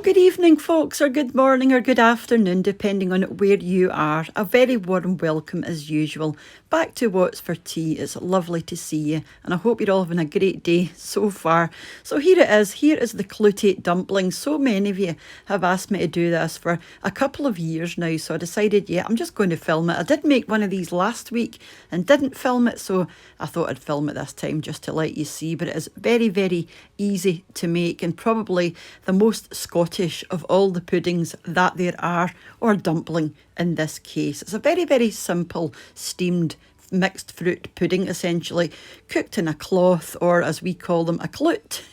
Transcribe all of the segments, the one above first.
Good evening, folks, or good morning, or good afternoon, depending on where you are. A very warm welcome, as usual, back to What's for Tea. It's lovely to see you, and I hope you're all having a great day so far. So here it is. Here is the Clootie Dumpling. So many of you have asked me to do this for a couple of years now, so I decided, yeah, I'm just going to film it. I did make one of these last week and didn't film it, so I thought I'd film it this time just to let you see. But it is very, very easy to make, and probably the most Scottish of all the puddings that there are, or dumpling in this case. It's a very, very simple steamed mixed fruit pudding, essentially cooked in a cloth, or as we call them, a cloot.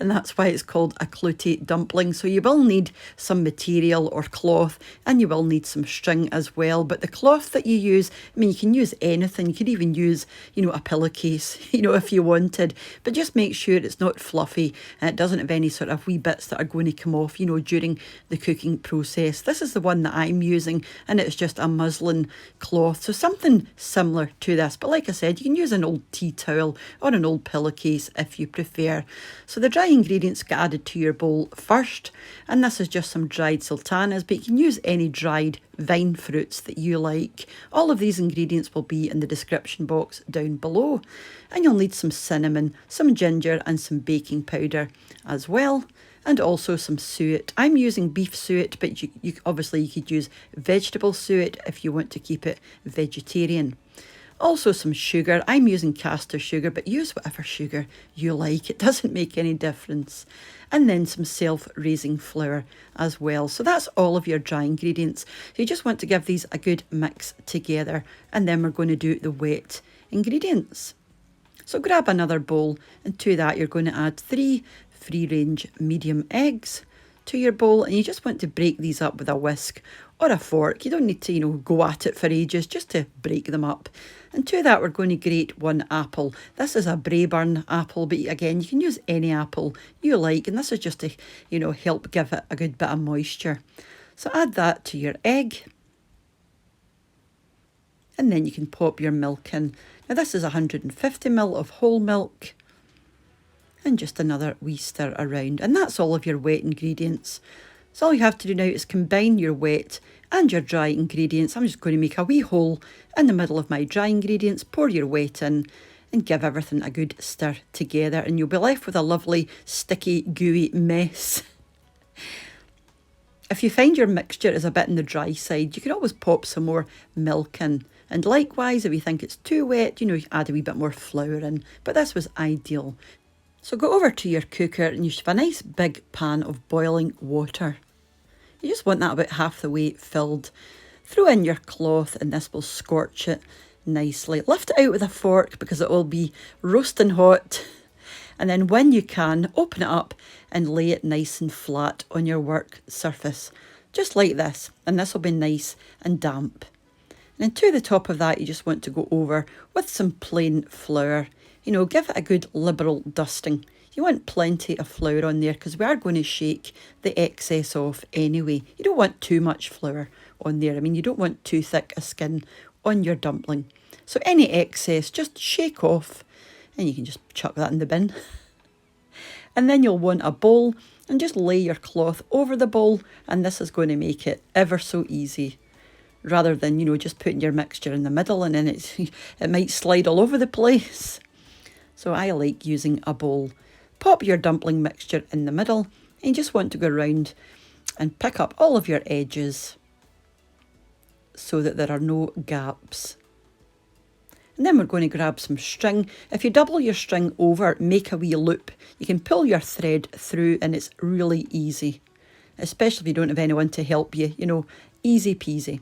And that's why it's called a clootie dumpling. So you will need some material or cloth, and you will need some string as well. But the cloth that you use, I mean, you can use anything. You could even use, a pillowcase, if you wanted. But just make sure it's not fluffy and it doesn't have any sort of wee bits that are going to come off, during the cooking process. This is the one that I'm using, and it's just a muslin cloth. So something similar to this. But like I said, you can use an old tea towel or an old pillowcase if you prefer. So the dry ingredients get added to your bowl first, and this is just some dried sultanas, but you can use any dried vine fruits that you like. All of these ingredients will be in the description box down below, and you'll need some cinnamon, some ginger and some baking powder as well, and also some suet. I'm using beef suet, but you obviously you could use vegetable suet if you want to keep it vegetarian. Also some sugar. I'm using caster sugar, but use whatever sugar you like. It doesn't make any difference. And then some self-raising flour as well. So that's all of your dry ingredients. You just want to give these a good mix together, and then we're going to do the wet ingredients. So grab another bowl, and to that you're going to add 3 free-range medium eggs to your bowl, and you just want to break these up with a whisk or a fork. You don't need to, go at it for ages, just to break them up. And to that, we're going to grate 1 apple. This is a Braeburn apple, but again, you can use any apple you like, and this is just to, help give it a good bit of moisture. So add that to your egg, and then you can pop your milk in. Now this is 150ml of whole milk, and just another wee stir around, and that's all of your wet ingredients. So all you have to do now is combine your wet and your dry ingredients. I'm just going to make a wee hole in the middle of my dry ingredients, pour your wet in, and give everything a good stir together, and you'll be left with a lovely sticky gooey mess. If you find your mixture is a bit on the dry side, you can always pop some more milk in, and likewise if you think it's too wet, you add a wee bit more flour in, but this was ideal. So go over to your cooker, and you should have a nice big pan of boiling water. You just want that about half the way filled. Throw in your cloth, and this will scorch it nicely. Lift it out with a fork because it will be roasting hot. And then when you can, open it up and lay it nice and flat on your work surface. Just like this. And this will be nice and damp. And then to the top of that, you just want to go over with some plain flour. Give it a good liberal dusting. You want plenty of flour on there because we are going to shake the excess off anyway. You don't want too much flour on there. I mean, you don't want too thick a skin on your dumpling. So any excess, just shake off, and you can just chuck that in the bin. And then you'll want a bowl, and just lay your cloth over the bowl, and this is going to make it ever so easy. Rather than, just putting your mixture in the middle, and then it might slide all over the place. So I like using a bowl. Pop your dumpling mixture in the middle, and you just want to go around and pick up all of your edges so that there are no gaps. And then we're going to grab some string. If you double your string over, make a wee loop. You can pull your thread through, and it's really easy, especially if you don't have anyone to help you, easy peasy.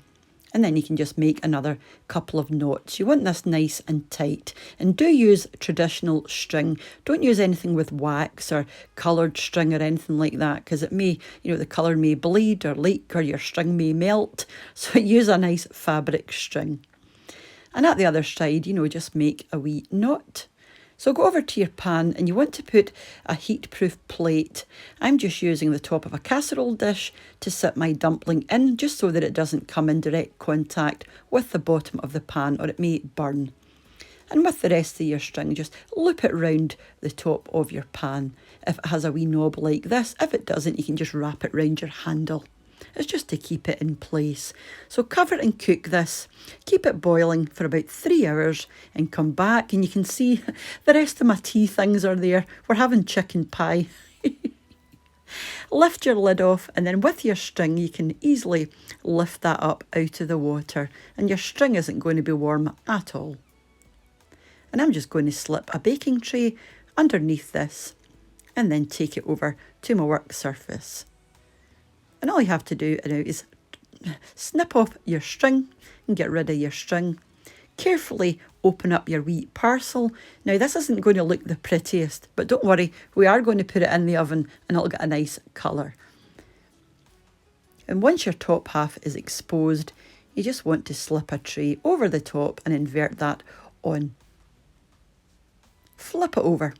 And then you can just make another couple of knots. You want this nice and tight. And do use traditional string. Don't use anything with wax or coloured string or anything like that, because it may, the colour may bleed or leak, or your string may melt. So use a nice fabric string. And at the other side, just make a wee knot. So go over to your pan, and you want to put a heat-proof plate. I'm just using the top of a casserole dish to sit my dumpling in, just so that it doesn't come in direct contact with the bottom of the pan, or it may burn. And with the rest of your string, just loop it round the top of your pan. If it has a wee knob like this, if it doesn't, you can just wrap it round your handle. It's just to keep it in place. So cover and cook this. Keep it boiling for about 3 hours and come back and you can see the rest of my tea things are there. We're having chicken pie. Lift your lid off and then with your string you can easily lift that up out of the water and your string isn't going to be warm at all. And I'm just going to slip a baking tray underneath this and then take it over to my work surface. And all you have to do now is snip off your string and get rid of your string. Carefully open up your wee parcel. Now this isn't going to look the prettiest, but don't worry, we are going to put it in the oven and it'll get a nice colour. And once your top half is exposed, you just want to slip a tray over the top and invert that on. Flip it over.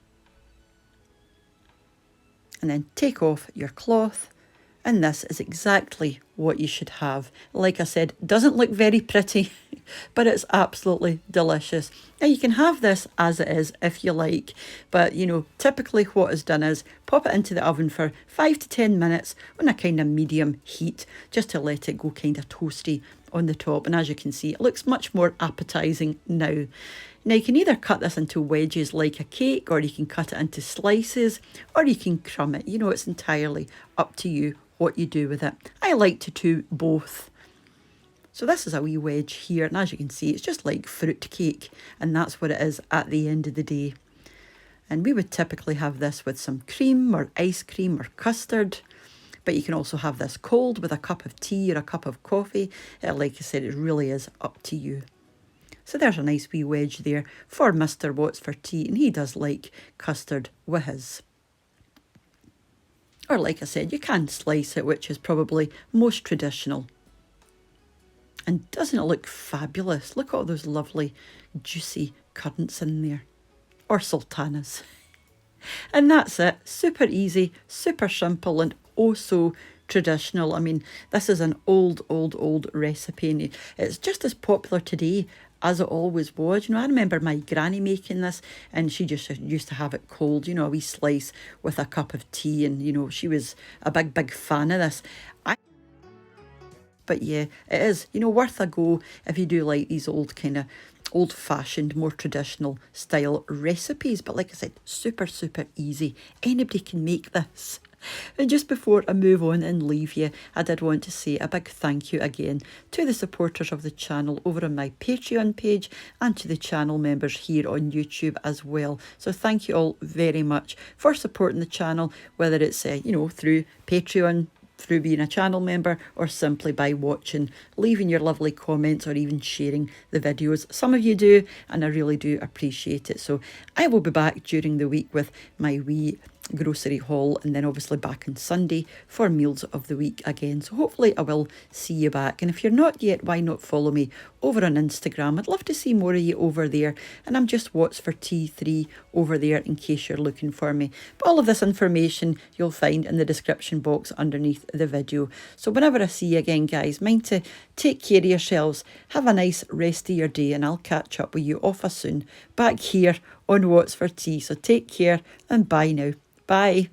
And then take off your cloth. And this is exactly what you should have. Like I said, doesn't look very pretty, but it's absolutely delicious. Now you can have this as it is if you like, but you know, typically what is done is pop it into the oven for 5 to 10 minutes on a kind of medium heat, just to let it go kind of toasty on the top. And as you can see, it looks much more appetizing now. Now you can either cut this into wedges like a cake, or you can cut it into slices, or you can crumb it. You know, it's entirely up to you what you do with it. I like to do both. So this is a wee wedge here, and as you can see, it's just like fruit cake, and that's what it is at the end of the day. And we would typically have this with some cream or ice cream or custard, but you can also have this cold with a cup of tea or a cup of coffee. Like I said, it really is up to you. So there's a nice wee wedge there for Mr. What's for Tea, and he does like custard with his. Or like I said, you can slice it, which is probably most traditional. And doesn't it look fabulous? Look at all those lovely juicy currants in there. Or sultanas. And that's it. Super easy, super simple, and oh so traditional. I mean, this is an old recipe, and it's just as popular today as it always was. You know, I remember my granny making this, and she just used to have it cold, you know, a wee slice with a cup of tea, and you know, she was a big fan of this. But yeah, it is, you know, worth a go if you do like these old-fashioned, more traditional style recipes. But like I said, super easy. Anybody can make this. And just before I move on and leave you, I did want to say a big thank you again to the supporters of the channel over on my Patreon page, and to the channel members here on YouTube as well. So thank you all very much for supporting the channel, whether it's you know, through Patreon, through being a channel member, or simply by watching, leaving your lovely comments, or even sharing the videos. Some of you do, and I really do appreciate it. So I will be back during the week with my wee grocery haul, and then obviously back on Sunday for meals of the week again. So hopefully I will see you back. And if you're not yet, why not follow me over on Instagram? I'd love to see more of you over there. And I'm just What's for Tea 3 over there in case you're looking for me. But all of this information you'll find in the description box underneath the video. So whenever I see you again, guys, mind to take care of yourselves. Have a nice rest of your day, and I'll catch up with you off soon back here on What's for Tea. So take care and bye now. Bye.